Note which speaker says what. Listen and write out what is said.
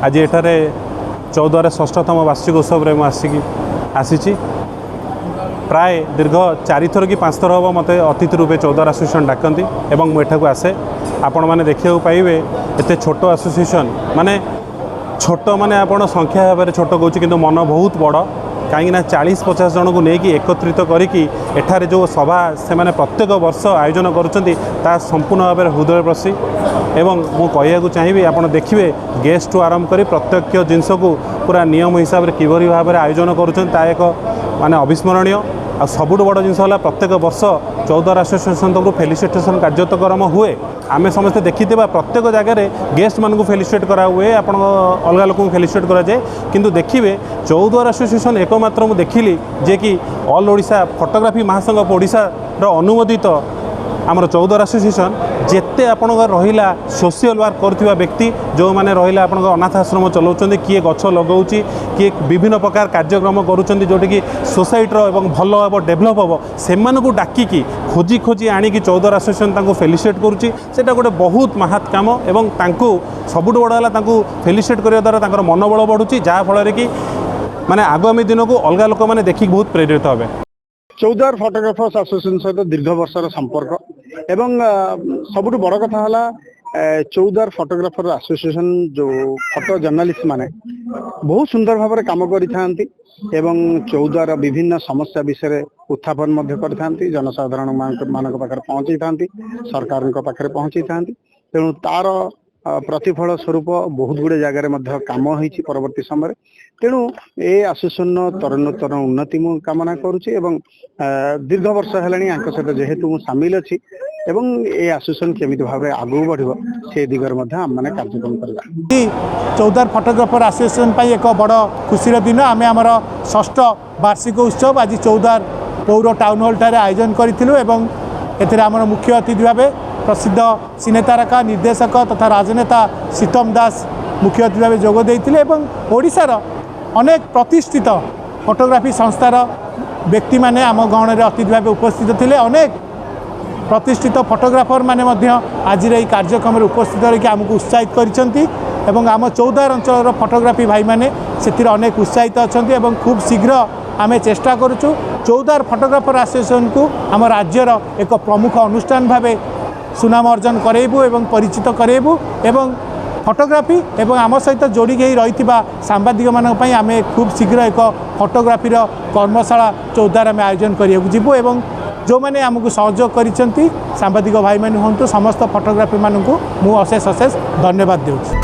Speaker 1: आज एठारे 14 षष्ठतम वार्षिक उत्सव आसी प्राय दीर्घ 4 थर कि 5 थर हम मत अतिथि रूपे चौद्वार एसोसिएशन डाकती और मुझे आसे आपण मैंने देखा पाइबे एत छोट एसोसिएशन माने छोट माने आपण संख्या भाव छोट कहूँ कि मन बहुत बड़ कहीं 40-50 जन को लेकिन एकत्रित करी जो सभा से माने प्रत्येक वर्ष आयोजन करुँचा संपूर्ण भाव में हृदयस्पर्शी एवं मु कहूँ चाहिए आप देखिए गेस्ट टू आरंभ कर प्रत्येक जिनस को पूरा नियम हिसाब से किभली भाव में आयोजन करुँचा एक माने अविस्मरणीय आ सबुठ बड़ जिनस प्रत्येक वर्ष चौद्वार एसोसिएशन तरफ फेलिसिटेशन कार्यक्रम हुए आमे समस्ते देखी प्रत्येक जगह गेस्ट मान को फेलिसिटेट करा हुए आपण अलग लोक फेलिसिटेट करा जाए किंतु देखिए चौद्वार एसोसिएशन एकमात्र मुझे देखिली जे कि ऑल ओडिशा फोटोग्राफी महासंघ ऑफ ओडिशा अनुमोदित आमर चौद्वार एसोसिएशन जिते आपण रहा सोशल वर्क करुवा व्यक्ति जो मैंने रहा आप अनाथ आश्रम चलाऊँ किए गछ लगाऊँ किए विभिन्न प्रकार कार्यक्रम करुँच जोटि कि सोसाइटर और भल हम डेभलप हम से डाकिकी खोजी खोजी आणिकी चौद्वार एसोसिएशन फेलिसिटेट करुँचा गोटे बहुत महत् काम एवं सबुठ बड़ है फेलिसिटेट करने द्वारा मनोबल बढ़ुची जहाँफल कि माने आगामी दिन को अलग लोक मैंने देखिक बहुत प्रेरित हे।
Speaker 2: चौद्वार फोटोग्राफर्स एसोसिएशन सहित दीर्घ वर्षर संपर्क एवं सबुठ बड़ कथा है चौद्वार फोटोग्राफर एसोसिएशन जो फोटो जर्नलिस्ट माने बहुत सुंदर भाव में काम करिथांती एवं चौद्वार विभिन्न समस्या विषय उत्थापन करिथांती जनसाधारण मानक पाखरे पहुंची थांती सरकार पाखरे पहुंची थांती तेणु तार प्रतिफल स्वरूप बहुत गुड़े जगह काम होती परवर्ती समय तेणु ए एसोसिएशन तरुणोत्तर उन्नति मु कामना करुच्ची एवं दीर्घ वर्ष है सहित जेहेतु मु सामिल अच्छी एवं ए एसोसिएशन केमी भाव आगू बढ़ो से दिगरे आम कार्यक्रम करवा।
Speaker 3: चौद्वार फोटोग्राफर एसोसिएशन एक बड़ खुशी दिन आम आमर षष्ठ वार्षिक उत्सव आज चौद्वार पौर टाउन हॉल ठारे आयोजन करूँ एमर मुख्य अतिथि भाव प्रसिद्ध सिनेतारका निर्देशक तथा राजनेता सीतम दास मुख्य अतिथि भाव जोग देते ओडिशार अनेक प्रतिष्ठित फोटोग्राफी संस्थार व्यक्ति माने आम गहन अतिथि भाव उपस्थित थे अनेक प्रतिष्ठित फोटोग्राफर माने आज कार्यक्रम उपस्थित रही आमको उत्साहित कर आम चौद्वार अंचल फोटोग्राफी भाई माने से अनेक उत्साहित अच्छा खूब शीघ्र आम चेष्टा करुचु चौद्वार फोटोग्राफर एसोसिएशन को आम राज्यर एक प्रमुख अनुष्ठान भाव सुनाम अर्जन करेबू एवं परिचित करेबू एवं फोटोग्राफी एवं आम सहित जोड़ी रही सांबादिक मानी आम खूब शीघ्र एक फोटोग्राफीर कर्मशाला चौद्वार आम आयोजन करूँ एवं जो मैंने आमको सहयोग कर सांबादिक भाई मैंने हूँ समस्त फोटोग्राफी मानू मुझे अशेष धन्यवाद दूँ।